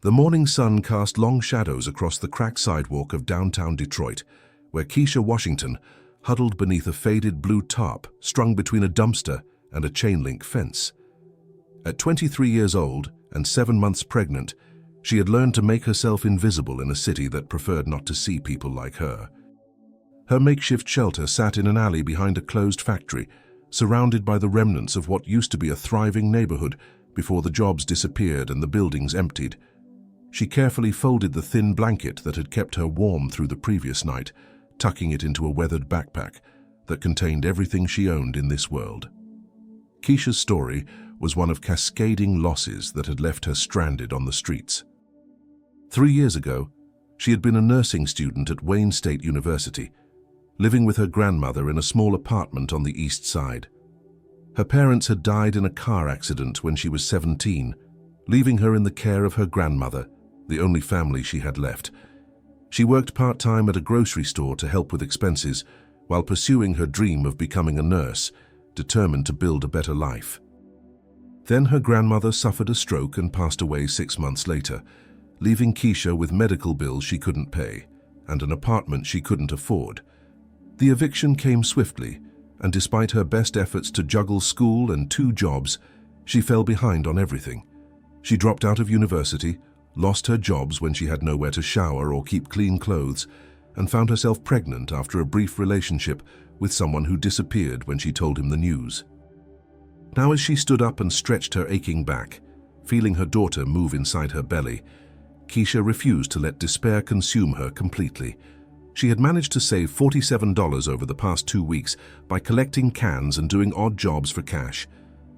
The morning sun cast long shadows across the cracked sidewalk of downtown Detroit, where Keisha Washington huddled beneath a faded blue tarp strung between a dumpster and a chain-link fence. At 23 years old and 7 months pregnant, she had learned to make herself invisible in a city that preferred not to see people like her. Her makeshift shelter sat in an alley behind a closed factory, surrounded by the remnants of what used to be a thriving neighborhood before the jobs disappeared and the buildings emptied. She carefully folded the thin blanket that had kept her warm through the previous night, tucking it into a weathered backpack that contained everything she owned in this world. Keisha's story was one of cascading losses that had left her stranded on the streets. 3 years ago, she had been a nursing student at Wayne State University, living with her grandmother in a small apartment on the east side. Her parents had died in a car accident when she was 17, leaving her in the care of her grandmother, the only family she had left. She worked part-time at a grocery store to help with expenses, while pursuing her dream of becoming a nurse, determined to build a better life. Then her grandmother suffered a stroke and passed away 6 months later, leaving Keisha with medical bills she couldn't pay and an apartment she couldn't afford. The eviction came swiftly, and despite her best efforts to juggle school and 2 jobs, she fell behind on everything. She dropped out of university, lost her jobs when she had nowhere to shower or keep clean clothes, and found herself pregnant after a brief relationship with someone who disappeared when she told him the news. Now as she stood up and stretched her aching back, feeling her daughter move inside her belly, Keisha refused to let despair consume her completely. She had managed to save $47 over the past 2 weeks by collecting cans and doing odd jobs for cash,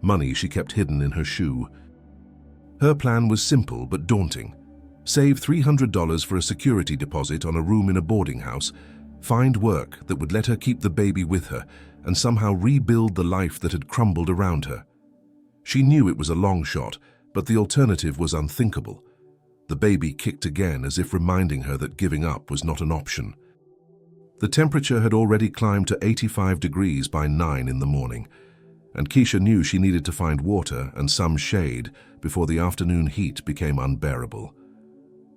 money she kept hidden in her shoe. Her plan was simple but daunting. Save $300 for a security deposit on a room in a boarding house, find work that would let her keep the baby with her, and somehow rebuild the life that had crumbled around her. She knew it was a long shot, but the alternative was unthinkable. The baby kicked again, as if reminding her that giving up was not an option. The temperature had already climbed to 85 degrees by 9 in the morning, and Keisha knew she needed to find water and some shade before the afternoon heat became unbearable.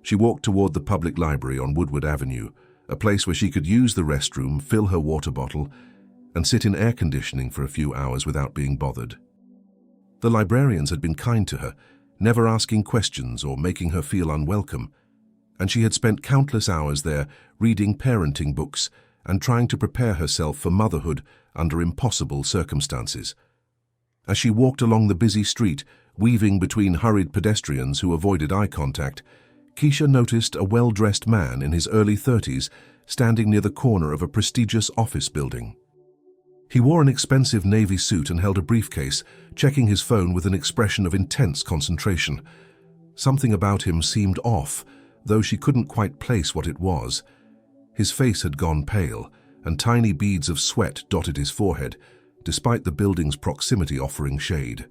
She walked toward the public library on Woodward Avenue, a place where she could use the restroom, fill her water bottle, and sit in air conditioning for a few hours without being bothered. The librarians had been kind to her, never asking questions or making her feel unwelcome, and she had spent countless hours there reading parenting books and trying to prepare herself for motherhood under impossible circumstances. As she walked along the busy street, weaving between hurried pedestrians who avoided eye contact, Keisha noticed a well-dressed man in his early 30s standing near the corner of a prestigious office building. He wore an expensive navy suit and held a briefcase, checking his phone with an expression of intense concentration. Something about him seemed off, though she couldn't quite place what it was. His face had gone pale, and tiny beads of sweat dotted his forehead, despite the building's proximity offering shade.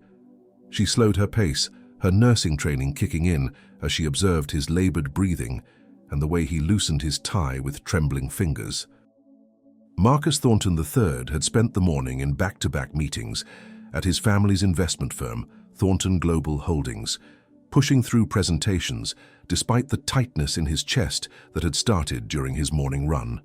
She slowed her pace, her nursing training kicking in as she observed his labored breathing and the way he loosened his tie with trembling fingers. Marcus Thornton III had spent the morning in back-to-back meetings at his family's investment firm, Thornton Global Holdings, pushing through presentations despite the tightness in his chest that had started during his morning run.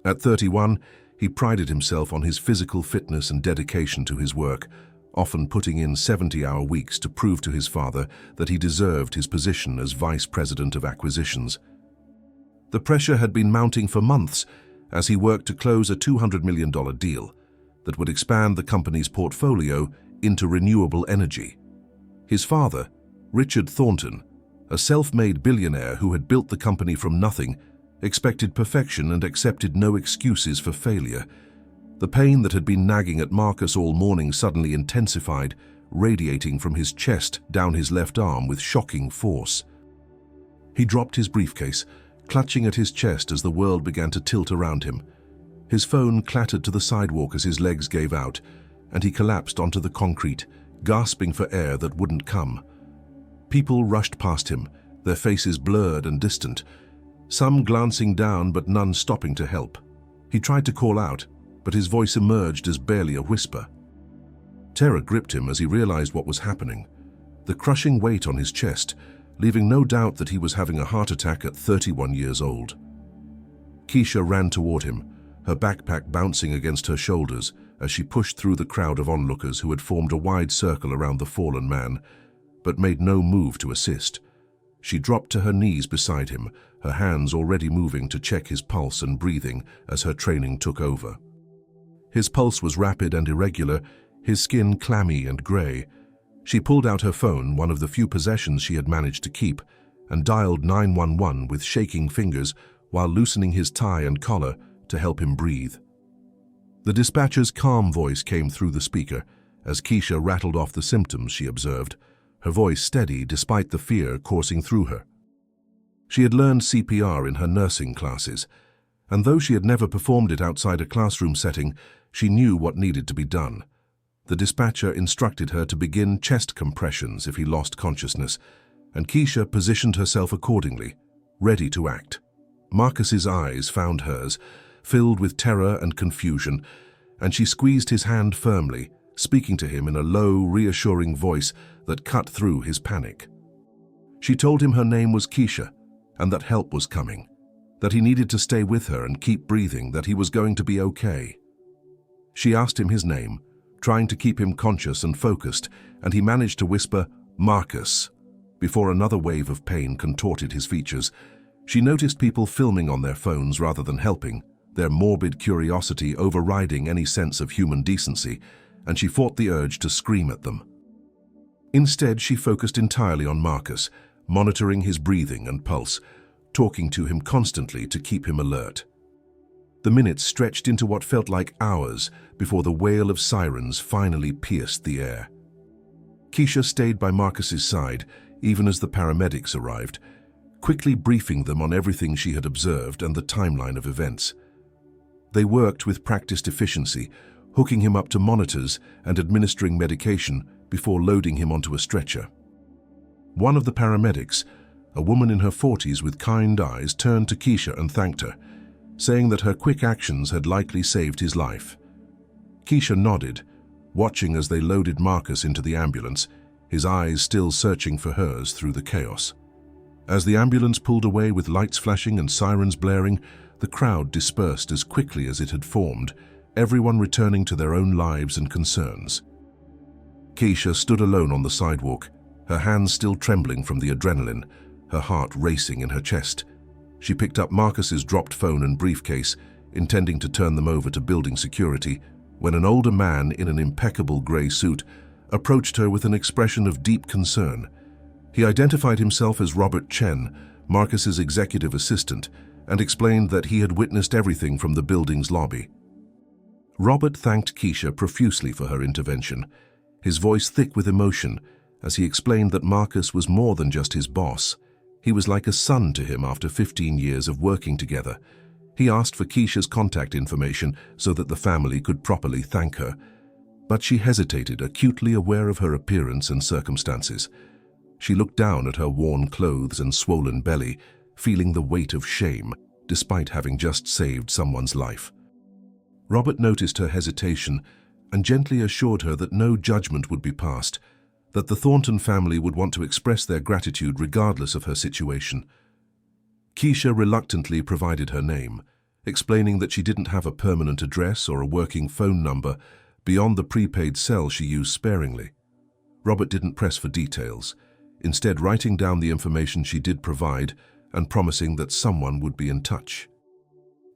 At 31, he prided himself on his physical fitness and dedication to his work, often putting in 70-hour weeks to prove to his father that he deserved his position as vice president of acquisitions. The pressure had been mounting for months as he worked to close a $200 million deal that would expand the company's portfolio into renewable energy. His father, Richard Thornton, a self-made billionaire who had built the company from nothing, expected perfection and accepted no excuses for failure. The pain that had been nagging at Marcus all morning suddenly intensified, radiating from his chest down his left arm with shocking force. He dropped his briefcase, clutching at his chest as the world began to tilt around him. His phone clattered to the sidewalk as his legs gave out, and he collapsed onto the concrete, gasping for air that wouldn't come. People rushed past him, their faces blurred and distant, some glancing down but none stopping to help. He tried to call out, but his voice emerged as barely a whisper. Terror gripped him as he realized what was happening. The crushing weight on his chest leaving no doubt that he was having a heart attack at 31 years old. Keisha ran toward him, her backpack bouncing against her shoulders as she pushed through the crowd of onlookers who had formed a wide circle around the fallen man, but made no move to assist. She dropped to her knees beside him, her hands already moving to check his pulse and breathing as her training took over. His pulse was rapid and irregular, his skin clammy and grey. She pulled out her phone, one of the few possessions she had managed to keep, and dialed 911 with shaking fingers while loosening his tie and collar to help him breathe. The dispatcher's calm voice came through the speaker as Keisha rattled off the symptoms she observed, her voice steady despite the fear coursing through her. She had learned CPR in her nursing classes, and though she had never performed it outside a classroom setting, she knew what needed to be done. The dispatcher instructed her to begin chest compressions if he lost consciousness, and Keisha positioned herself accordingly, ready to act. Marcus's eyes found hers, filled with terror and confusion, and she squeezed his hand firmly, speaking to him in a low, reassuring voice that cut through his panic. She told him her name was Keisha, and that help was coming, that he needed to stay with her and keep breathing, that he was going to be okay. She asked him his name, trying to keep him conscious and focused, and he managed to whisper, "Marcus," before another wave of pain contorted his features. She noticed people filming on their phones rather than helping, their morbid curiosity overriding any sense of human decency, and she fought the urge to scream at them. Instead, she focused entirely on Marcus, monitoring his breathing and pulse, talking to him constantly to keep him alert. The minutes stretched into what felt like hours before the wail of sirens finally pierced the air. Keisha stayed by Marcus's side, even as the paramedics arrived, quickly briefing them on everything she had observed and the timeline of events. They worked with practiced efficiency, hooking him up to monitors and administering medication before loading him onto a stretcher. One of the paramedics, a woman in her 40s with kind eyes, turned to Keisha and thanked her, saying that her quick actions had likely saved his life. Keisha nodded, watching as they loaded Marcus into the ambulance, his eyes still searching for hers through the chaos. As the ambulance pulled away with lights flashing and sirens blaring, the crowd dispersed as quickly as it had formed, everyone returning to their own lives and concerns. Keisha stood alone on the sidewalk, her hands still trembling from the adrenaline, her heart racing in her chest. She picked up Marcus's dropped phone and briefcase, intending to turn them over to building security, when an older man in an impeccable grey suit approached her with an expression of deep concern. He identified himself as Robert Chen, Marcus's executive assistant, and explained that he had witnessed everything from the building's lobby. Robert thanked Keisha profusely for her intervention, his voice thick with emotion, as he explained that Marcus was more than just his boss. He was like a son to him after 15 years of working together. He asked for Keisha's contact information so that the family could properly thank her, but she hesitated, acutely aware of her appearance and circumstances. She looked down at her worn clothes and swollen belly, feeling the weight of shame, despite having just saved someone's life. Robert noticed her hesitation and gently assured her that no judgment would be passed, that the Thornton family would want to express their gratitude regardless of her situation. Keisha reluctantly provided her name, explaining that she didn't have a permanent address or a working phone number beyond the prepaid cell she used sparingly. Robert didn't press for details, instead writing down the information she did provide and promising that someone would be in touch.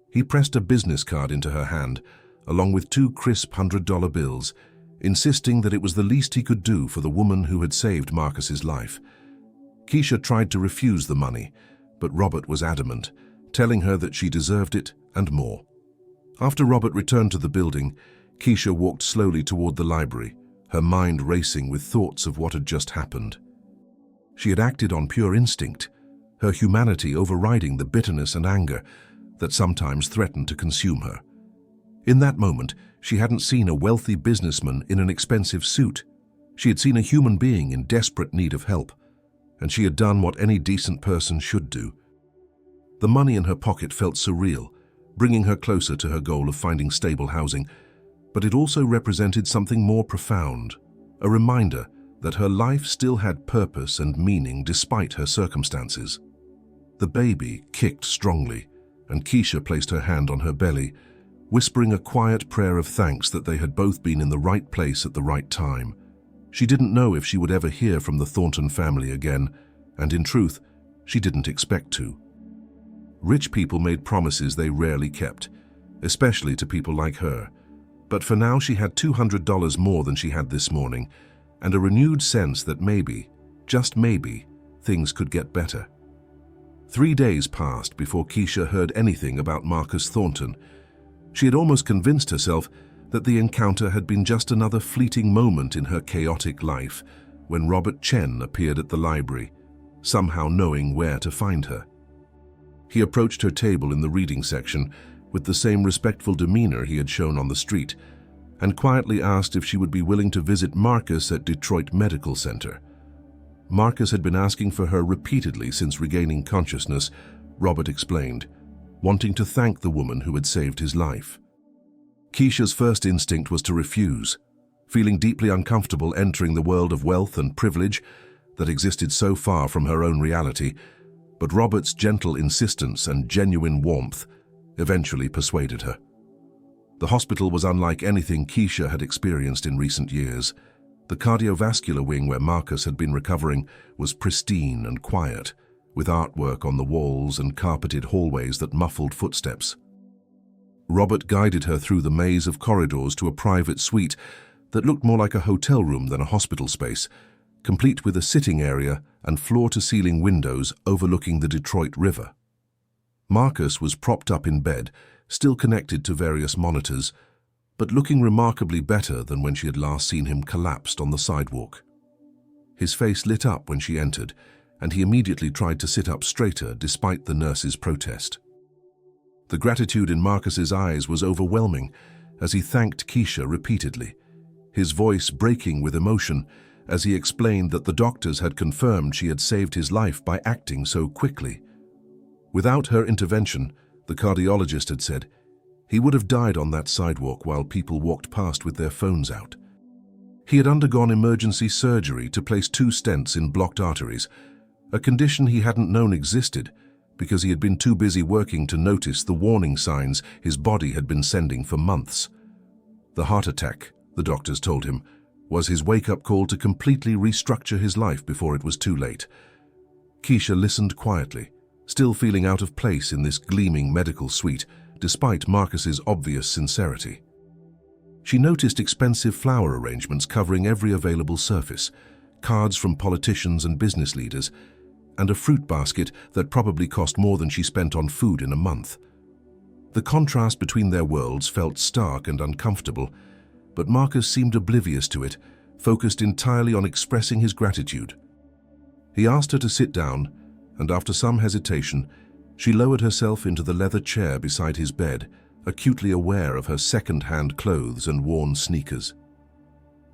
He pressed a business card into her hand, along with 2 crisp $100 bills, insisting that it was the least he could do for the woman who had saved Marcus's life. Keisha tried to refuse the money, but Robert was adamant, telling her that she deserved it and more. After Robert returned to the building, Keisha walked slowly toward the library, her mind racing with thoughts of what had just happened. She had acted on pure instinct, her humanity overriding the bitterness and anger that sometimes threatened to consume her. In that moment, she hadn't seen a wealthy businessman in an expensive suit. She had seen a human being in desperate need of help, and she had done what any decent person should do. The money in her pocket felt surreal, bringing her closer to her goal of finding stable housing, but it also represented something more profound, a reminder that her life still had purpose and meaning despite her circumstances. The baby kicked strongly, and Keisha placed her hand on her belly, whispering a quiet prayer of thanks that they had both been in the right place at the right time. She didn't know if she would ever hear from the Thornton family again, and in truth, she didn't expect to. Rich people made promises they rarely kept, especially to people like her. But for now she had $200 more than she had this morning, and a renewed sense that maybe, just maybe, things could get better. 3 days passed before Keisha heard anything about Marcus Thornton. She had almost convinced herself that the encounter had been just another fleeting moment in her chaotic life when Robert Chen appeared at the library, somehow knowing where to find her. He approached her table in the reading section with the same respectful demeanor he had shown on the street, and quietly asked if she would be willing to visit Marcus at Detroit Medical Center. Marcus had been asking for her repeatedly since regaining consciousness, Robert explained, wanting to thank the woman who had saved his life. Keisha's first instinct was to refuse, feeling deeply uncomfortable entering the world of wealth and privilege that existed so far from her own reality, but Robert's gentle insistence and genuine warmth eventually persuaded her. The hospital was unlike anything Keisha had experienced in recent years. The cardiovascular wing where Marcus had been recovering was pristine and quiet, with artwork on the walls and carpeted hallways that muffled footsteps. Robert guided her through the maze of corridors to a private suite that looked more like a hotel room than a hospital space, complete with a sitting area and floor-to-ceiling windows overlooking the Detroit River. Marcus was propped up in bed, still connected to various monitors, but looking remarkably better than when she had last seen him collapsed on the sidewalk. His face lit up when she entered, and he immediately tried to sit up straighter despite the nurse's protest. The gratitude in Marcus's eyes was overwhelming as he thanked Keisha repeatedly, his voice breaking with emotion as he explained that the doctors had confirmed she had saved his life by acting so quickly. Without her intervention, the cardiologist had said, he would have died on that sidewalk while people walked past with their phones out. He had undergone emergency surgery to place 2 stents in blocked arteries, a condition he hadn't known existed because he had been too busy working to notice the warning signs his body had been sending for months. The heart attack, the doctors told him, was his wake-up call to completely restructure his life before it was too late. Keisha listened quietly, still feeling out of place in this gleaming medical suite, despite Marcus's obvious sincerity. She noticed expensive flower arrangements covering every available surface, cards from politicians and business leaders, and a fruit basket that probably cost more than she spent on food in a month. The contrast between their worlds felt stark and uncomfortable, but Marcus seemed oblivious to it, focused entirely on expressing his gratitude. He asked her to sit down, and after some hesitation, she lowered herself into the leather chair beside his bed, acutely aware of her second-hand clothes and worn sneakers.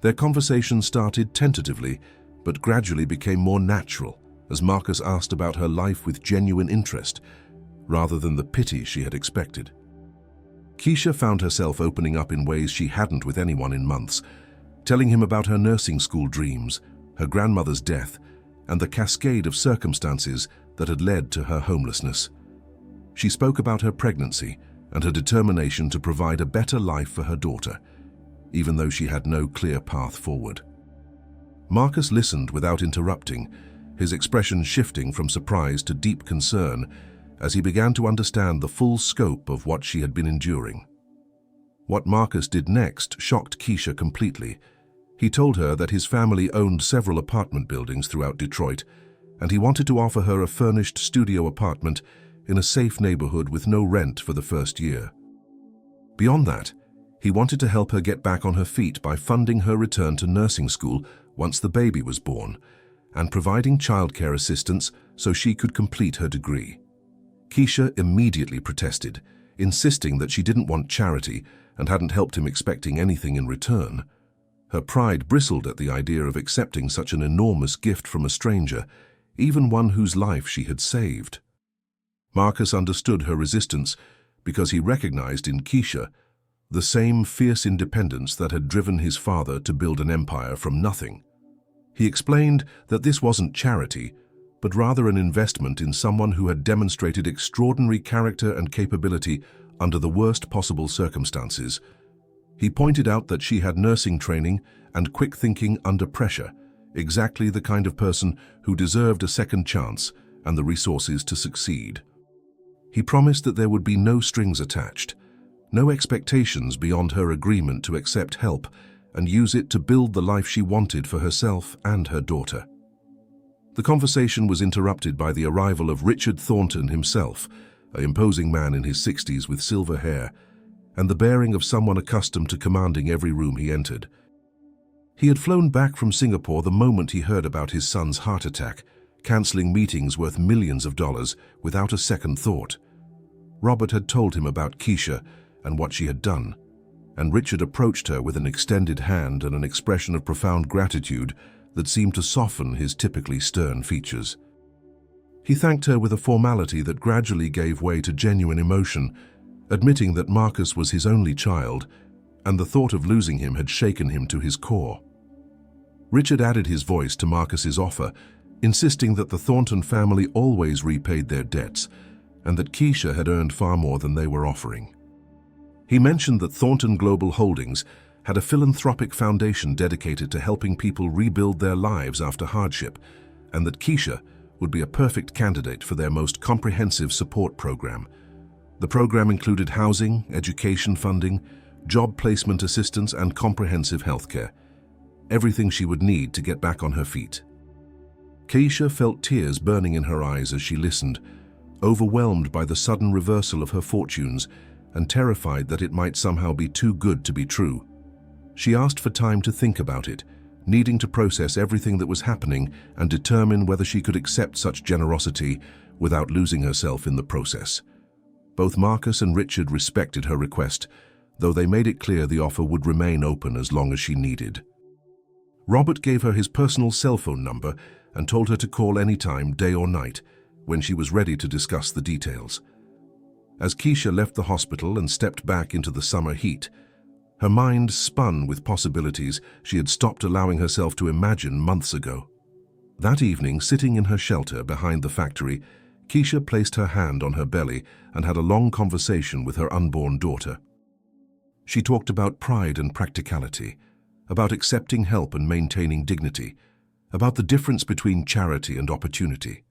Their conversation started tentatively, but gradually became more natural as Marcus asked about her life with genuine interest, rather than the pity she had expected. Keisha found herself opening up in ways she hadn't with anyone in months, telling him about her nursing school dreams, her grandmother's death, and the cascade of circumstances that had led to her homelessness. She spoke about her pregnancy and her determination to provide a better life for her daughter, even though she had no clear path forward. Marcus listened without interrupting, his expression shifting from surprise to deep concern as he began to understand the full scope of what she had been enduring. What Marcus did next shocked Keisha completely. He told her that his family owned several apartment buildings throughout Detroit, and he wanted to offer her a furnished studio apartment in a safe neighborhood with no rent for the first year. Beyond that, he wanted to help her get back on her feet by funding her return to nursing school once the baby was born, and providing childcare assistance so she could complete her degree. Keisha immediately protested, insisting that she didn't want charity and hadn't helped him expecting anything in return. Her pride bristled at the idea of accepting such an enormous gift from a stranger, even one whose life she had saved. Marcus understood her resistance because he recognized in Keisha the same fierce independence that had driven his father to build an empire from nothing. He explained that this wasn't charity, but rather an investment in someone who had demonstrated extraordinary character and capability under the worst possible circumstances. He pointed out that she had nursing training and quick thinking under pressure, exactly the kind of person who deserved a second chance and the resources to succeed. He promised that there would be no strings attached, no expectations beyond her agreement to accept help and use it to build the life she wanted for herself and her daughter. The conversation was interrupted by the arrival of Richard Thornton himself, an imposing man in his 60s with silver hair, and the bearing of someone accustomed to commanding every room he entered. He had flown back from Singapore the moment he heard about his son's heart attack, cancelling meetings worth millions of dollars without a second thought. Robert had told him about Keisha and what she had done, and Richard approached her with an extended hand and an expression of profound gratitude that seemed to soften his typically stern features. He thanked her with a formality that gradually gave way to genuine emotion, admitting that Marcus was his only child, and the thought of losing him had shaken him to his core. Richard added his voice to Marcus's offer, insisting that the Thornton family always repaid their debts, and that Keisha had earned far more than they were offering. He mentioned that Thornton Global Holdings had a philanthropic foundation dedicated to helping people rebuild their lives after hardship, and that Keisha would be a perfect candidate for their most comprehensive support program. The program included housing, education funding, job placement assistance, and comprehensive healthcare. Everything she would need to get back on her feet. Keisha felt tears burning in her eyes as she listened, overwhelmed by the sudden reversal of her fortunes and terrified that it might somehow be too good to be true. She asked for time to think about it, needing to process everything that was happening and determine whether she could accept such generosity without losing herself in the process. Both Marcus and Richard respected her request, though they made it clear the offer would remain open as long as she needed. Robert gave her his personal cell phone number and told her to call anytime, day or night, when she was ready to discuss the details. As Keisha left the hospital and stepped back into the summer heat, her mind spun with possibilities she had stopped allowing herself to imagine months ago. That evening, sitting in her shelter behind the factory, Keisha placed her hand on her belly and had a long conversation with her unborn daughter. She talked about pride and practicality, about accepting help and maintaining dignity, about the difference between charity and opportunity.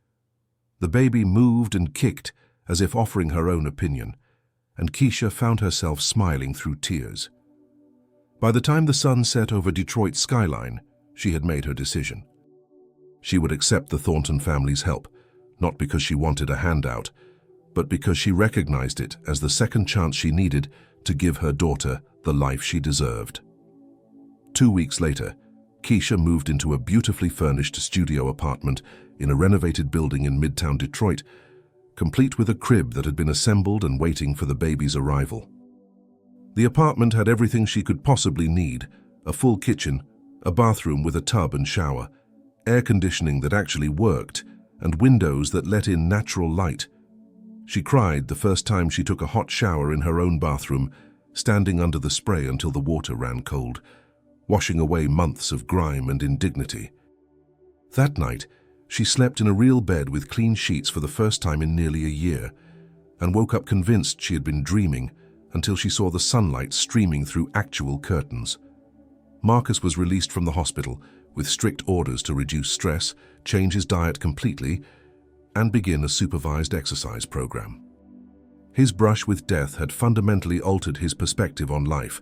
The baby moved and kicked as if offering her own opinion, and Keisha found herself smiling through tears. By the time the sun set over Detroit's skyline, she had made her decision. She would accept the Thornton family's help, not because she wanted a handout, but because she recognized it as the second chance she needed to give her daughter the life she deserved. 2 weeks later, Keisha moved into a beautifully furnished studio apartment in a renovated building in Midtown Detroit, complete with a crib that had been assembled and waiting for the baby's arrival. The apartment had everything she could possibly need: a full kitchen, a bathroom with a tub and shower, air conditioning that actually worked, and windows that let in natural light. She cried the first time she took a hot shower in her own bathroom, standing under the spray until the water ran cold, washing away months of grime and indignity. That night, she slept in a real bed with clean sheets for the first time in nearly a year, and woke up convinced she had been dreaming until she saw the sunlight streaming through actual curtains. Marcus was released from the hospital with strict orders to reduce stress, change his diet completely, and begin a supervised exercise program. His brush with death had fundamentally altered his perspective on life,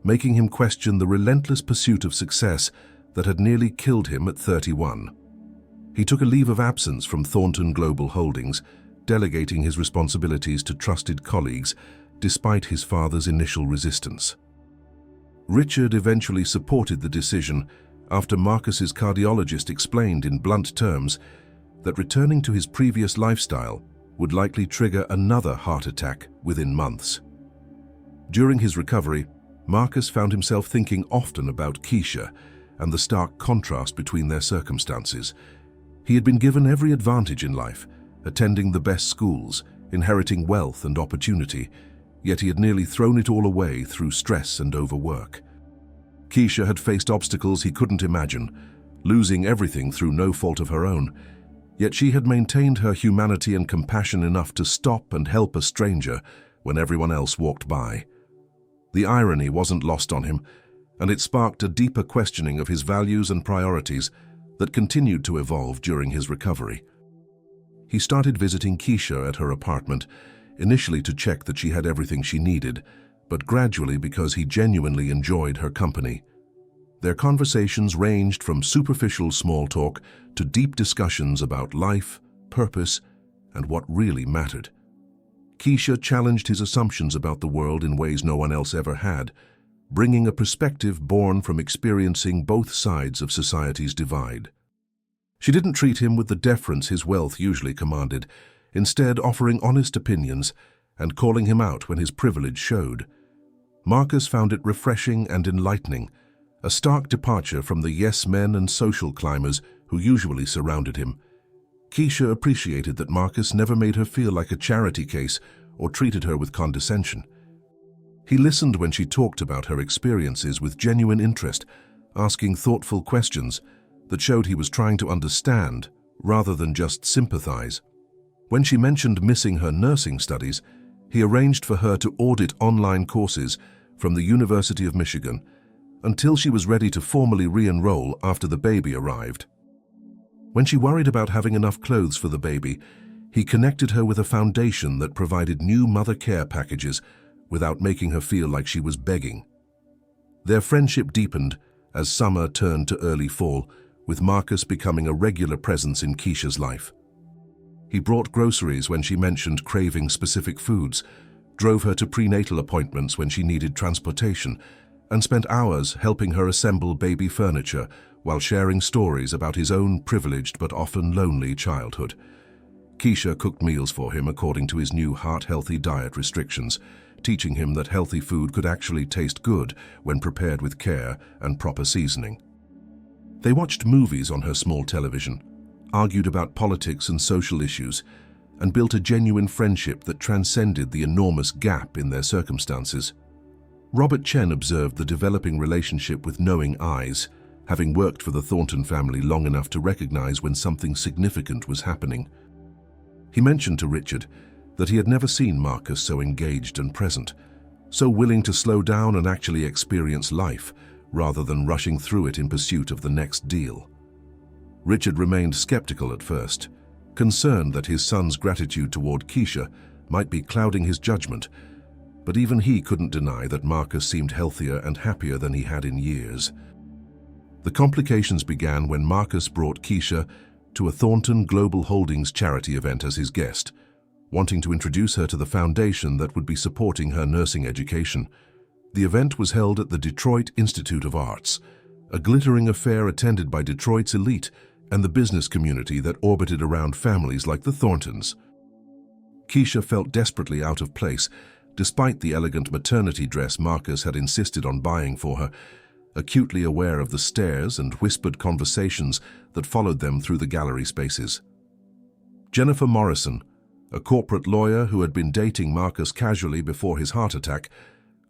making him question the relentless pursuit of success that had nearly killed him at 31. He took a leave of absence from Thornton Global Holdings, delegating his responsibilities to trusted colleagues, despite his father's initial resistance. Richard eventually supported the decision after Marcus's cardiologist explained in blunt terms that returning to his previous lifestyle would likely trigger another heart attack within months. During his recovery, Marcus found himself thinking often about Keisha and the stark contrast between their circumstances. He had been given every advantage in life, attending the best schools, inheriting wealth and opportunity, yet he had nearly thrown it all away through stress and overwork. Keisha had faced obstacles he couldn't imagine, losing everything through no fault of her own. Yet she had maintained her humanity and compassion enough to stop and help a stranger when everyone else walked by. The irony wasn't lost on him, and it sparked a deeper questioning of his values and priorities that continued to evolve during his recovery. He started visiting Keisha at her apartment, initially to check that she had everything she needed, but gradually because he genuinely enjoyed her company. Their conversations ranged from superficial small talk to deep discussions about life, purpose, and what really mattered. Keisha challenged his assumptions about the world in ways no one else ever had, bringing a perspective born from experiencing both sides of society's divide. She didn't treat him with the deference his wealth usually commanded, instead offering honest opinions and calling him out when his privilege showed. Marcus found it refreshing and enlightening, a stark departure from the yes-men and social climbers who usually surrounded him. Keisha appreciated that Marcus never made her feel like a charity case or treated her with condescension. He listened when she talked about her experiences with genuine interest, asking thoughtful questions that showed he was trying to understand rather than just sympathize. When she mentioned missing her nursing studies, he arranged for her to audit online courses from the University of Michigan until she was ready to formally re-enroll after the baby arrived. When she worried about having enough clothes for the baby, he connected her with a foundation that provided new mother care packages without making her feel like she was begging. Their friendship deepened as summer turned to early fall, with Marcus becoming a regular presence in Keisha's life. He brought groceries when she mentioned craving specific foods, drove her to prenatal appointments when she needed transportation, and spent hours helping her assemble baby furniture while sharing stories about his own privileged but often lonely childhood. Keisha cooked meals for him according to his new heart-healthy diet restrictions, teaching him that healthy food could actually taste good when prepared with care and proper seasoning. They watched movies on her small television, argued about politics and social issues, and built a genuine friendship that transcended the enormous gap in their circumstances. Robert Chen observed the developing relationship with knowing eyes, having worked for the Thornton family long enough to recognize when something significant was happening. He mentioned to Richard that he had never seen Marcus so engaged and present, so willing to slow down and actually experience life, rather than rushing through it in pursuit of the next deal. Richard remained skeptical at first, concerned that his son's gratitude toward Keisha might be clouding his judgment, but even he couldn't deny that Marcus seemed healthier and happier than he had in years. The complications began when Marcus brought Keisha to a Thornton Global Holdings charity event as his guest, wanting to introduce her to the foundation that would be supporting her nursing education. The event was held at the Detroit Institute of Arts, a glittering affair attended by Detroit's elite and the business community that orbited around families like the Thorntons. Keisha felt desperately out of place, despite the elegant maternity dress Marcus had insisted on buying for her, acutely aware of the stares and whispered conversations that followed them through the gallery spaces. Jennifer Morrison, a corporate lawyer who had been dating Marcus casually before his heart attack,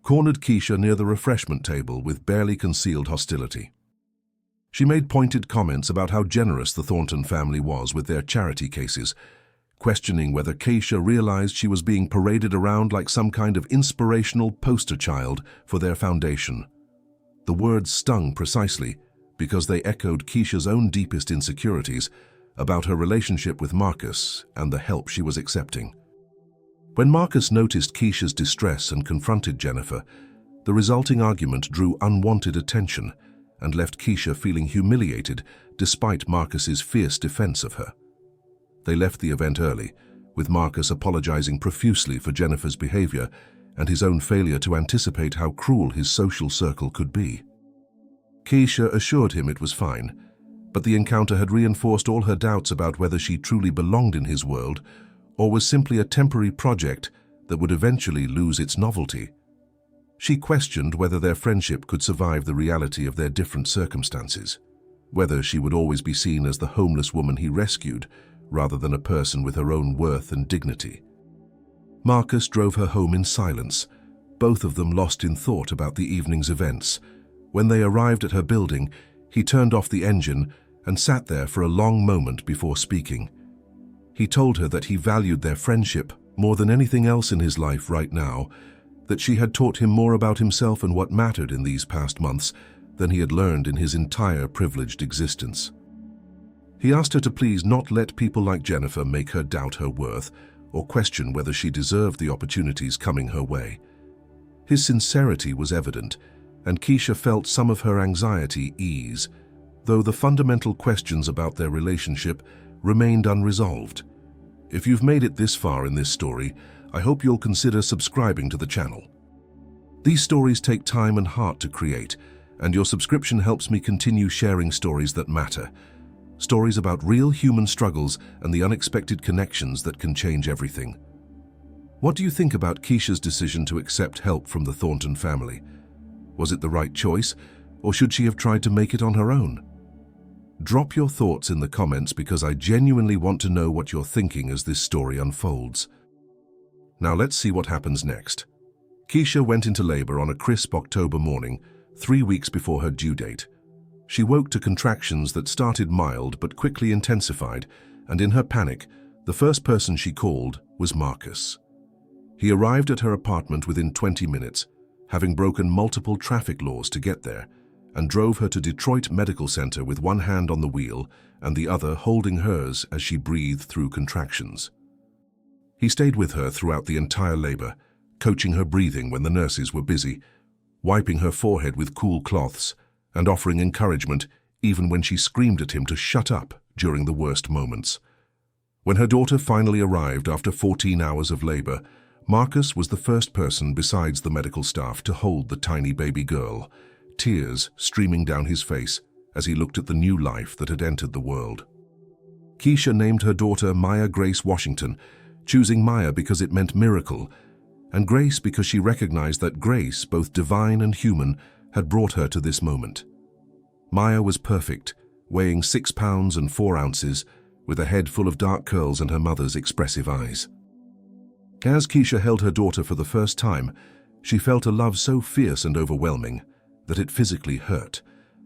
cornered Keisha near the refreshment table with barely concealed hostility. She made pointed comments about how generous the Thornton family was with their charity cases, questioning whether Keisha realized she was being paraded around like some kind of inspirational poster child for their foundation. The words stung precisely because they echoed Keisha's own deepest insecurities about her relationship with Marcus and the help she was accepting. When Marcus noticed Keisha's distress and confronted Jennifer, the resulting argument drew unwanted attention and left Keisha feeling humiliated despite Marcus's fierce defense of her. They left the event early, with Marcus apologizing profusely for Jennifer's behavior and his own failure to anticipate how cruel his social circle could be. Keisha assured him it was fine, but the encounter had reinforced all her doubts about whether she truly belonged in his world or was simply a temporary project that would eventually lose its novelty. She questioned whether their friendship could survive the reality of their different circumstances, whether she would always be seen as the homeless woman he rescued rather than a person with her own worth and dignity. Marcus drove her home in silence, both of them lost in thought about the evening's events. When they arrived at her building, he turned off the engine and sat there for a long moment before speaking. He told her that he valued their friendship more than anything else in his life right now, that she had taught him more about himself and what mattered in these past months than he had learned in his entire privileged existence. He asked her to please not let people like Jennifer make her doubt her worth or question whether she deserved the opportunities coming her way. His sincerity was evident, and Keisha felt some of her anxiety ease, though the fundamental questions about their relationship remained unresolved. If you've made it this far in this story, I hope you'll consider subscribing to the channel. These stories take time and heart to create, and your subscription helps me continue sharing stories that matter. Stories about real human struggles and the unexpected connections that can change everything. What do you think about Keisha's decision to accept help from the Thornton family? Was it the right choice, or should she have tried to make it on her own? Drop your thoughts in the comments because I genuinely want to know what you're thinking as this story unfolds. Now let's see what happens next. Keisha went into labor on a crisp October morning, 3 weeks before her due date. She woke to contractions that started mild but quickly intensified, and in her panic, the first person she called was Marcus. He arrived at her apartment within 20 minutes, having broken multiple traffic laws to get there, and drove her to Detroit Medical Center with one hand on the wheel and the other holding hers as she breathed through contractions. He stayed with her throughout the entire labor, coaching her breathing when the nurses were busy, wiping her forehead with cool cloths, and offering encouragement even when she screamed at him to shut up during the worst moments. When her daughter finally arrived after 14 hours of labor, Marcus was the first person besides the medical staff to hold the tiny baby girl, tears streaming down his face as he looked at the new life that had entered the world. Keisha named her daughter Maya Grace Washington, choosing Maya because it meant miracle, and Grace because she recognized that grace, both divine and human, had brought her to this moment. Maya was perfect, weighing 6 pounds and 4 ounces, with a head full of dark curls and her mother's expressive eyes. As Keisha held her daughter for the first time, she felt a love so fierce and overwhelming that it physically hurt,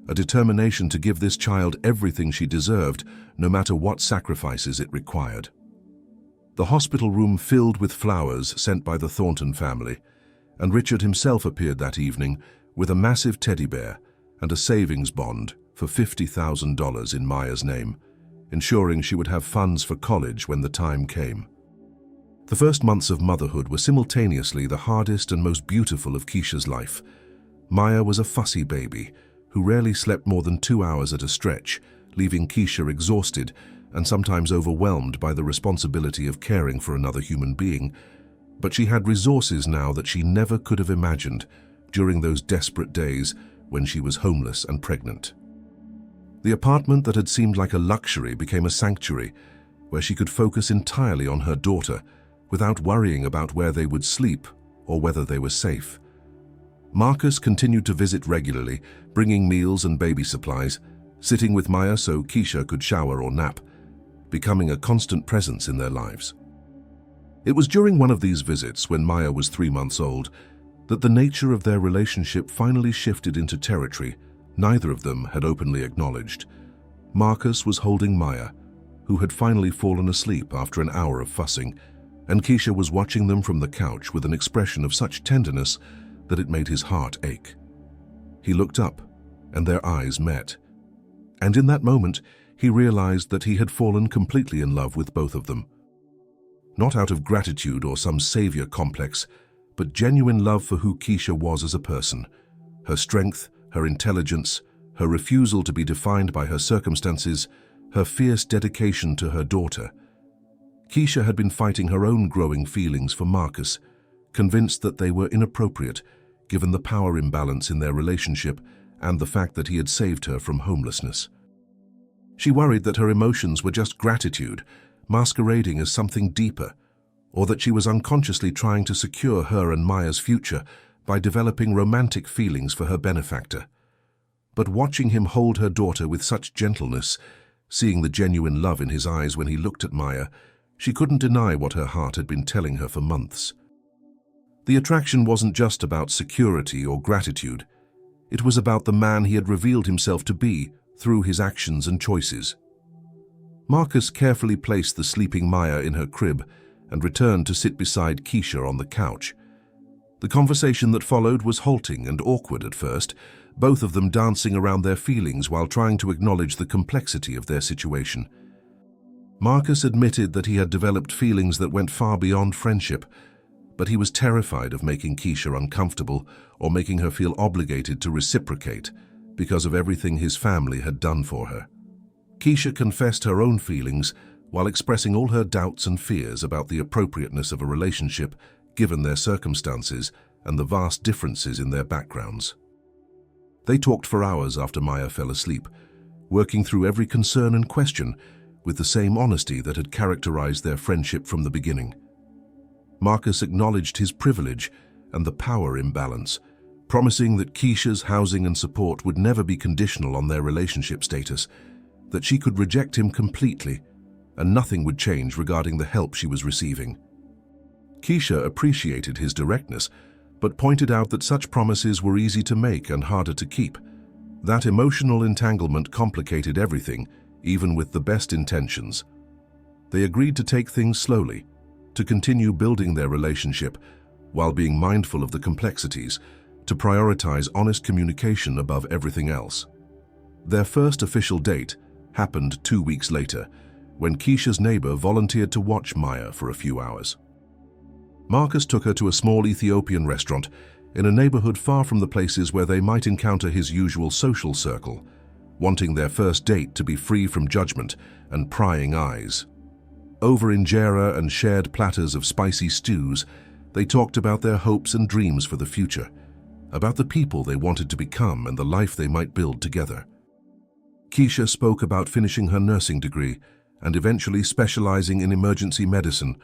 a determination to give this child everything she deserved, no matter what sacrifices it required. The hospital room filled with flowers sent by the Thornton family, and Richard himself appeared that evening with a massive teddy bear and a savings bond for $50,000 in Maya's name, ensuring she would have funds for college when the time came. The first months of motherhood were simultaneously the hardest and most beautiful of Keisha's life. Maya was a fussy baby who rarely slept more than 2 hours at a stretch, leaving Keisha exhausted and sometimes overwhelmed by the responsibility of caring for another human being. But she had resources now that she never could have imagined during those desperate days when she was homeless and pregnant. The apartment that had seemed like a luxury became a sanctuary where she could focus entirely on her daughter without worrying about where they would sleep or whether they were safe. Marcus continued to visit regularly, bringing meals and baby supplies, sitting with Maya so Keisha could shower or nap, becoming a constant presence in their lives. It was during one of these visits, when Maya was 3 months old, that the nature of their relationship finally shifted into territory neither of them had openly acknowledged. Marcus was holding Maya, who had finally fallen asleep after an hour of fussing, and Keisha was watching them from the couch with an expression of such tenderness that it made his heart ache. He looked up, and their eyes met. And in that moment, he realized that he had fallen completely in love with both of them. Not out of gratitude or some savior complex, but genuine love for who Keisha was as a person. Her strength, her intelligence, her refusal to be defined by her circumstances, her fierce dedication to her daughter. Keisha had been fighting her own growing feelings for Marcus, convinced that they were inappropriate, given the power imbalance in their relationship and the fact that he had saved her from homelessness. She worried that her emotions were just gratitude, masquerading as something deeper, or that she was unconsciously trying to secure her and Maya's future by developing romantic feelings for her benefactor. But watching him hold her daughter with such gentleness, seeing the genuine love in his eyes when he looked at Maya, she couldn't deny what her heart had been telling her for months. The attraction wasn't just about security or gratitude. It was about the man he had revealed himself to be through his actions and choices. Marcus carefully placed the sleeping Maya in her crib and returned to sit beside Keisha on the couch. The conversation that followed was halting and awkward at first, both of them dancing around their feelings while trying to acknowledge the complexity of their situation. Marcus admitted that he had developed feelings that went far beyond friendship, but he was terrified of making Keisha uncomfortable or making her feel obligated to reciprocate because of everything his family had done for her. Keisha confessed her own feelings while expressing all her doubts and fears about the appropriateness of a relationship given their circumstances and the vast differences in their backgrounds. They talked for hours after Maya fell asleep, working through every concern and question with the same honesty that had characterized their friendship from the beginning. Marcus acknowledged his privilege and the power imbalance, promising that Keisha's housing and support would never be conditional on their relationship status, that she could reject him completely, and nothing would change regarding the help she was receiving. Keisha appreciated his directness, but pointed out that such promises were easy to make and harder to keep. That emotional entanglement complicated everything, even with the best intentions. They agreed to take things slowly, to continue building their relationship while being mindful of the complexities, to prioritize honest communication above everything else. Their first official date happened 2 weeks later, when Keisha's neighbor volunteered to watch Maya for a few hours. Marcus took her to a small Ethiopian restaurant in a neighborhood far from the places where they might encounter his usual social circle, wanting their first date to be free from judgment and prying eyes. Over injera and shared platters of spicy stews, they talked about their hopes and dreams for the future, about the people they wanted to become and the life they might build together. Keisha spoke about finishing her nursing degree and eventually specializing in emergency medicine,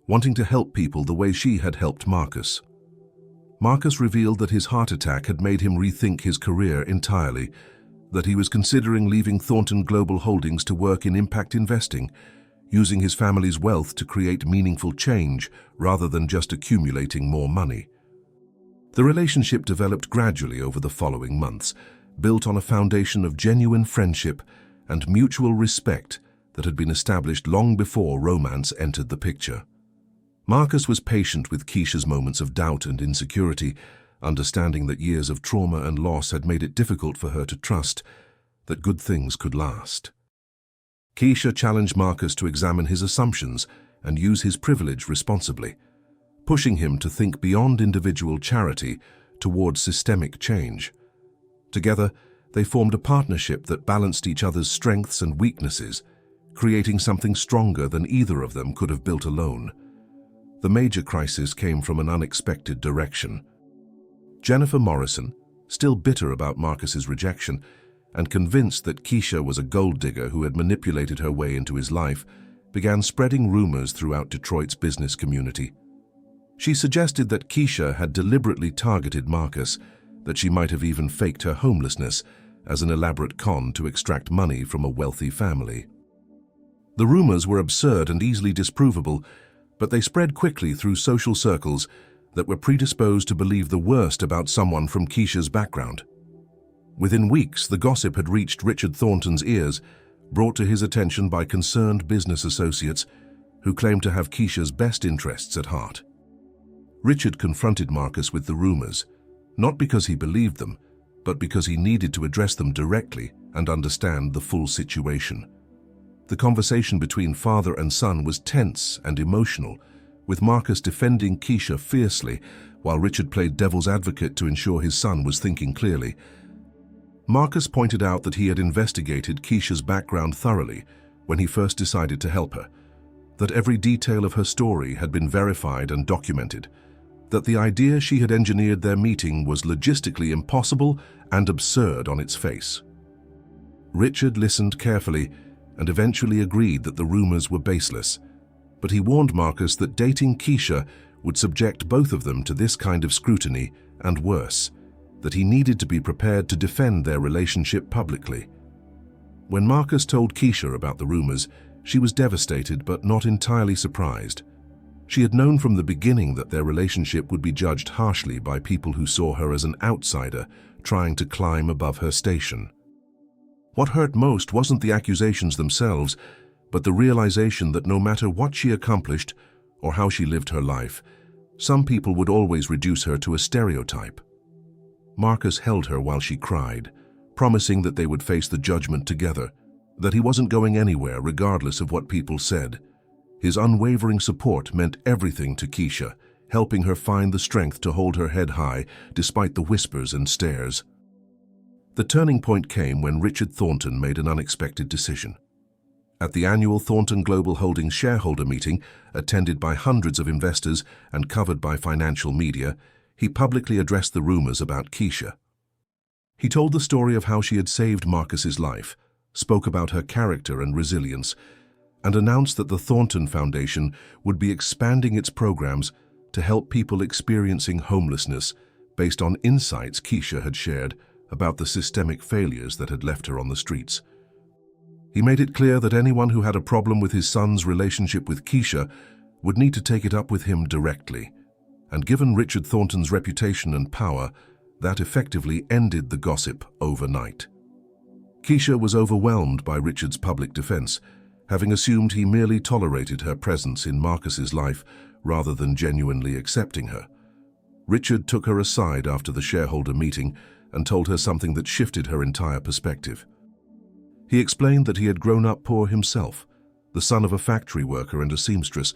wanting to help people the way she had helped Marcus. Marcus revealed that his heart attack had made him rethink his career entirely, that he was considering leaving Thornton Global Holdings to work in impact investing, using his family's wealth to create meaningful change rather than just accumulating more money. The relationship developed gradually over the following months, built on a foundation of genuine friendship and mutual respect that had been established long before romance entered the picture. Marcus was patient with Keisha's moments of doubt and insecurity, understanding that years of trauma and loss had made it difficult for her to trust that good things could last. Keisha challenged Marcus to examine his assumptions and use his privilege responsibly, pushing him to think beyond individual charity towards systemic change. Together, they formed a partnership that balanced each other's strengths and weaknesses, creating something stronger than either of them could have built alone. The major crisis came from an unexpected direction. Jennifer Morrison, still bitter about Marcus's rejection and convinced that Keisha was a gold digger who had manipulated her way into his life, began spreading rumors throughout Detroit's business community. She suggested that Keisha had deliberately targeted Marcus, that she might have even faked her homelessness as an elaborate con to extract money from a wealthy family. The rumors were absurd and easily disprovable, but they spread quickly through social circles that were predisposed to believe the worst about someone from Keisha's background. Within weeks, the gossip had reached Richard Thornton's ears, brought to his attention by concerned business associates who claimed to have Keisha's best interests at heart. Richard confronted Marcus with the rumors, not because he believed them, but because he needed to address them directly and understand the full situation. The conversation between father and son was tense and emotional, with Marcus defending Keisha fiercely while Richard played devil's advocate to ensure his son was thinking clearly. Marcus pointed out that he had investigated Keisha's background thoroughly when he first decided to help her, that every detail of her story had been verified and documented, that the idea she had engineered their meeting was logistically impossible and absurd on its face. Richard listened carefully and eventually agreed that the rumors were baseless, but he warned Marcus that dating Keisha would subject both of them to this kind of scrutiny and worse, that he needed to be prepared to defend their relationship publicly. When Marcus told Keisha about the rumors, she was devastated but not entirely surprised. She had known from the beginning that their relationship would be judged harshly by people who saw her as an outsider trying to climb above her station. What hurt most wasn't the accusations themselves, but the realization that no matter what she accomplished or how she lived her life, some people would always reduce her to a stereotype. Marcus held her while she cried, promising that they would face the judgment together, that he wasn't going anywhere regardless of what people said. His unwavering support meant everything to Keisha, helping her find the strength to hold her head high despite the whispers and stares. The turning point came when Richard Thornton made an unexpected decision. At the annual Thornton Global Holdings shareholder meeting, attended by hundreds of investors and covered by financial media, he publicly addressed the rumors about Keisha. He told the story of how she had saved Marcus's life, spoke about her character and resilience, and announced that the Thornton Foundation would be expanding its programs to help people experiencing homelessness based on insights Keisha had shared about the systemic failures that had left her on the streets. He made it clear that anyone who had a problem with his son's relationship with Keisha would need to take it up with him directly. And given Richard Thornton's reputation and power, that effectively ended the gossip overnight. Keisha was overwhelmed by Richard's public defense, having assumed he merely tolerated her presence in Marcus's life rather than genuinely accepting her. Richard took her aside after the shareholder meeting and told her something that shifted her entire perspective. He explained that he had grown up poor himself, the son of a factory worker and a seamstress,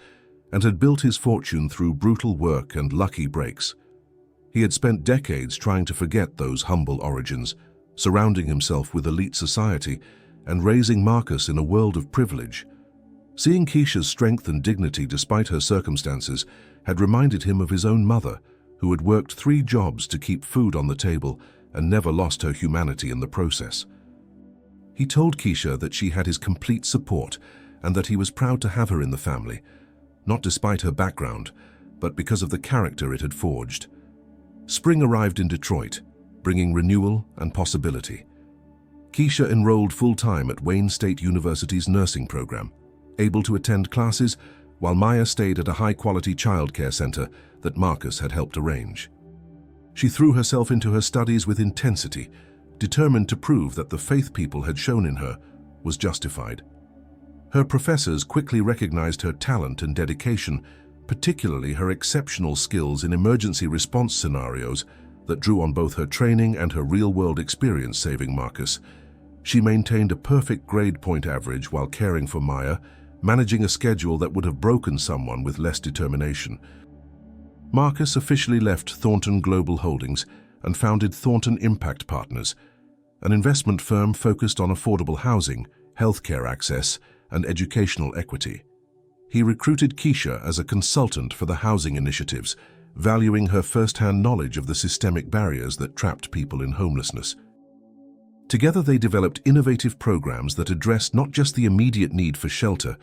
and had built his fortune through brutal work and lucky breaks. He had spent decades trying to forget those humble origins, surrounding himself with elite society and raising Marcus in a world of privilege. Seeing Keisha's strength and dignity despite her circumstances had reminded him of his own mother, who had worked 3 jobs to keep food on the table and never lost her humanity in the process. He told Keisha that she had his complete support and that he was proud to have her in the family, not despite her background, but because of the character it had forged. Spring arrived in Detroit, bringing renewal and possibility. Keisha enrolled full-time at Wayne State University's nursing program, able to attend classes while Maya stayed at a high-quality childcare center that Marcus had helped arrange. She threw herself into her studies with intensity, determined to prove that the faith people had shown in her was justified. Her professors quickly recognized her talent and dedication, particularly her exceptional skills in emergency response scenarios that drew on both her training and her real-world experience saving Marcus. She maintained a perfect grade point average while caring for Maya, managing a schedule that would have broken someone with less determination. Marcus officially left Thornton Global Holdings and founded Thornton Impact Partners, an investment firm focused on affordable housing, healthcare access, and educational equity. He recruited Keisha as a consultant for the housing initiatives, valuing her first-hand knowledge of the systemic barriers that trapped people in homelessness. Together they developed innovative programs that addressed not just the immediate need for shelter,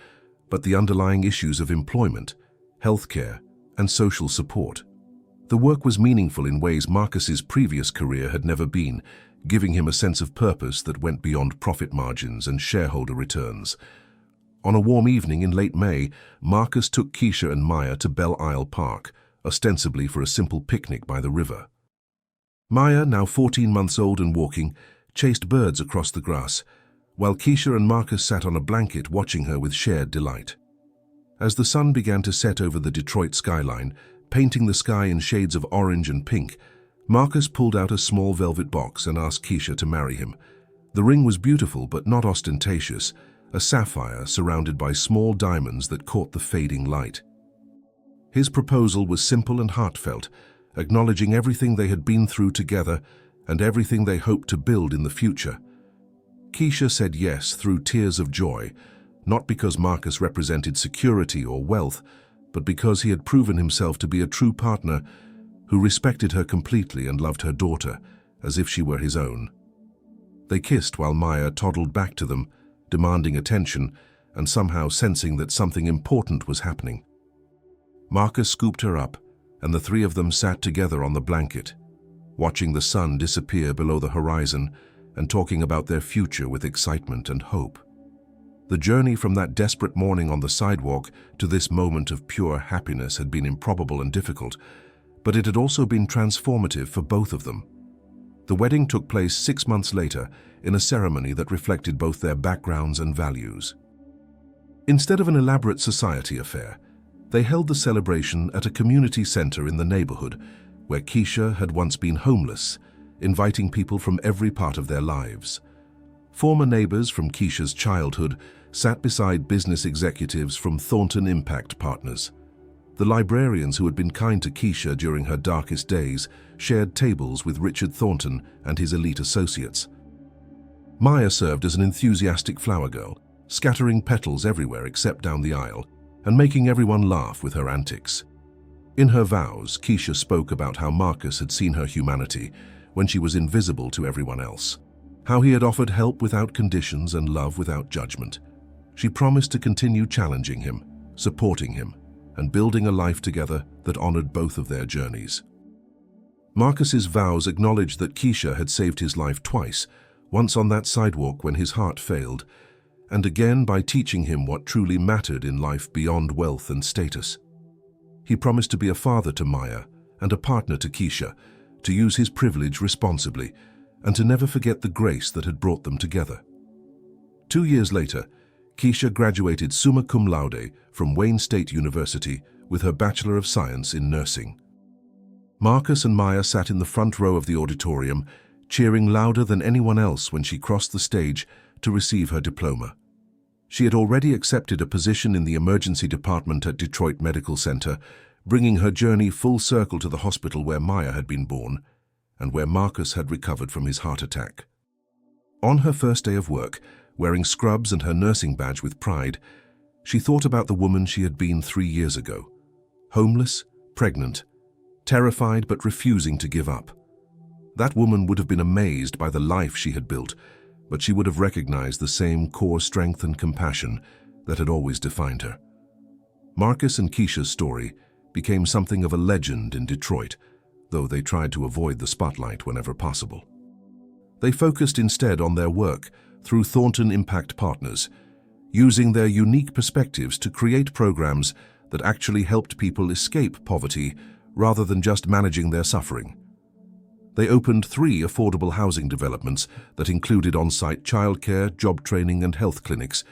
but the underlying issues of employment, healthcare, and social support. The work was meaningful in ways Marcus's previous career had never been, giving him a sense of purpose that went beyond profit margins and shareholder returns. On a warm evening in late May, Marcus took Keisha and Maya to Belle Isle Park, ostensibly for a simple picnic by the river. Maya, now 14 months old and walking, chased birds across the grass, while Keisha and Marcus sat on a blanket watching her with shared delight. As the sun began to set over the Detroit skyline, painting the sky in shades of orange and pink, Marcus pulled out a small velvet box and asked Keisha to marry him. The ring was beautiful but not ostentatious, a sapphire surrounded by small diamonds that caught the fading light. His proposal was simple and heartfelt, acknowledging everything they had been through together and everything they hoped to build in the future. Keisha said yes through tears of joy, not because Marcus represented security or wealth, but because he had proven himself to be a true partner who respected her completely and loved her daughter as if she were his own. They kissed while Maya toddled back to them, demanding attention and somehow sensing that something important was happening. Marcus scooped her up, and the 3 of them sat together on the blanket, watching the sun disappear below the horizon and talking about their future with excitement and hope. The journey from that desperate morning on the sidewalk to this moment of pure happiness had been improbable and difficult, but it had also been transformative for both of them. The wedding took place 6 months later in a ceremony that reflected both their backgrounds and values. Instead of an elaborate society affair, they held the celebration at a community center in the neighborhood where Keisha had once been homeless, inviting people from every part of their lives. Former neighbors from Keisha's childhood sat beside business executives from Thornton Impact Partners. The librarians who had been kind to Keisha during her darkest days shared tables with Richard Thornton and his elite associates. Maya served as an enthusiastic flower girl, scattering petals everywhere except down the aisle, and making everyone laugh with her antics. In her vows, Keisha spoke about how Marcus had seen her humanity when she was invisible to everyone else, how he had offered help without conditions and love without judgment. She promised to continue challenging him, supporting him, and building a life together that honored both of their journeys. Marcus's vows acknowledged that Keisha had saved his life twice, once on that sidewalk when his heart failed, and again by teaching him what truly mattered in life beyond wealth and status. He promised to be a father to Maya and a partner to Keisha, to use his privilege responsibly, and to never forget the grace that had brought them together. 2 years later, Keisha graduated summa cum laude from Wayne State University with her Bachelor of Science in Nursing. Marcus and Maya sat in the front row of the auditorium, cheering louder than anyone else when she crossed the stage to receive her diploma. She had already accepted a position in the emergency department at Detroit Medical Center, bringing her journey full circle to the hospital where Maya had been born and where Marcus had recovered from his heart attack. On her first day of work, wearing scrubs and her nursing badge with pride, she thought about the woman she had been 3 years ago. Homeless, pregnant, terrified but refusing to give up. That woman would have been amazed by the life she had built, but she would have recognized the same core strength and compassion that had always defined her. Marcus and Keisha's story became something of a legend in Detroit, though they tried to avoid the spotlight whenever possible. They focused instead on their work through Thornton Impact Partners, using their unique perspectives to create programs that actually helped people escape poverty rather than just managing their suffering. They opened 3 affordable housing developments that included on-site childcare, job training, and health clinics,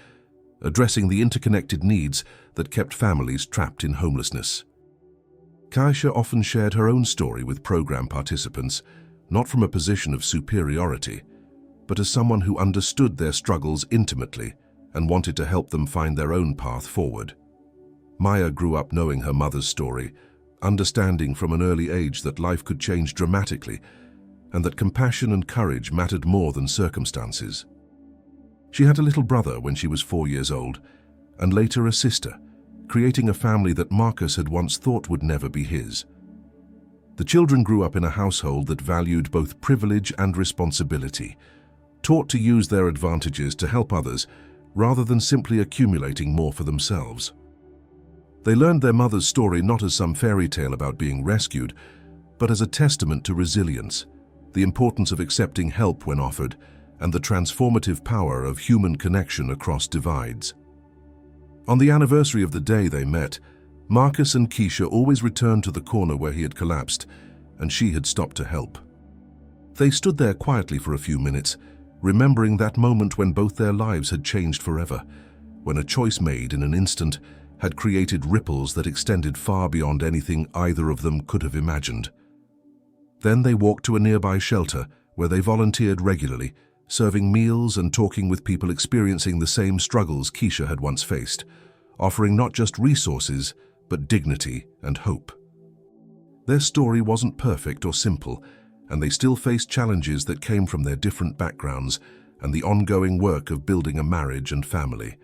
addressing the interconnected needs that kept families trapped in homelessness. Keisha often shared her own story with program participants, not from a position of superiority, but as someone who understood their struggles intimately and wanted to help them find their own path forward. Maya grew up knowing her mother's story, understanding from an early age that life could change dramatically and that compassion and courage mattered more than circumstances. She had a little brother when she was 4 years old, and later a sister, creating a family that Marcus had once thought would never be his. The children grew up in a household that valued both privilege and responsibility, taught to use their advantages to help others rather than simply accumulating more for themselves. They learned their mother's story not as some fairy tale about being rescued, but as a testament to resilience, the importance of accepting help when offered, and the transformative power of human connection across divides. On the anniversary of the day they met, Marcus and Keisha always returned to the corner where he had collapsed, and she had stopped to help. They stood there quietly for a few minutes, remembering that moment when both their lives had changed forever, when a choice made in an instant had created ripples that extended far beyond anything either of them could have imagined. Then they walked to a nearby shelter where they volunteered regularly, serving meals and talking with people experiencing the same struggles Keisha had once faced, offering not just resources, but dignity and hope. Their story wasn't perfect or simple, and they still faced challenges that came from their different backgrounds and the ongoing work of building a marriage and family.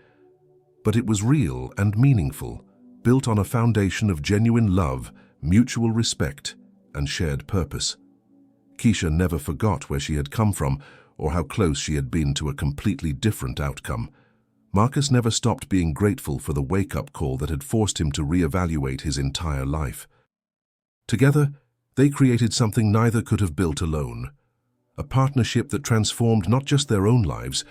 But it was real and meaningful, built on a foundation of genuine love, mutual respect, and shared purpose. Keisha never forgot where she had come from or how close she had been to a completely different outcome. Marcus never stopped being grateful for the wake-up call that had forced him to reevaluate his entire life. Together, they created something neither could have built alone, a partnership that transformed not just their own lives,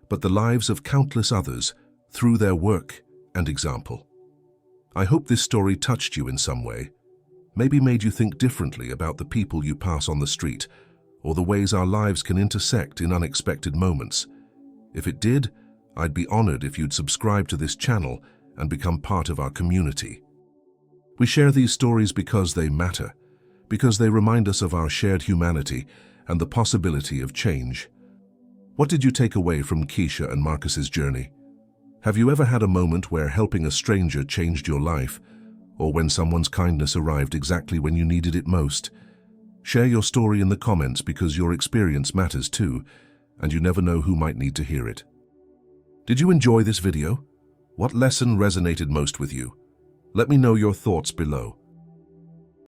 but the lives of countless others through their work and example. I hope this story touched you in some way, maybe made you think differently about the people you pass on the street, or the ways our lives can intersect in unexpected moments? If it did, I'd be honored if you'd subscribe to this channel and become part of our community. We share these stories because they matter, because they remind us of our shared humanity and the possibility of change. What did you take away from Keisha and Marcus's journey? Have you ever had a moment where helping a stranger changed your life, or when someone's kindness arrived exactly when you needed it most? Share your story in the comments because your experience matters too, and you never know who might need to hear it. Did you enjoy this video? What lesson resonated most with you? Let me know your thoughts below.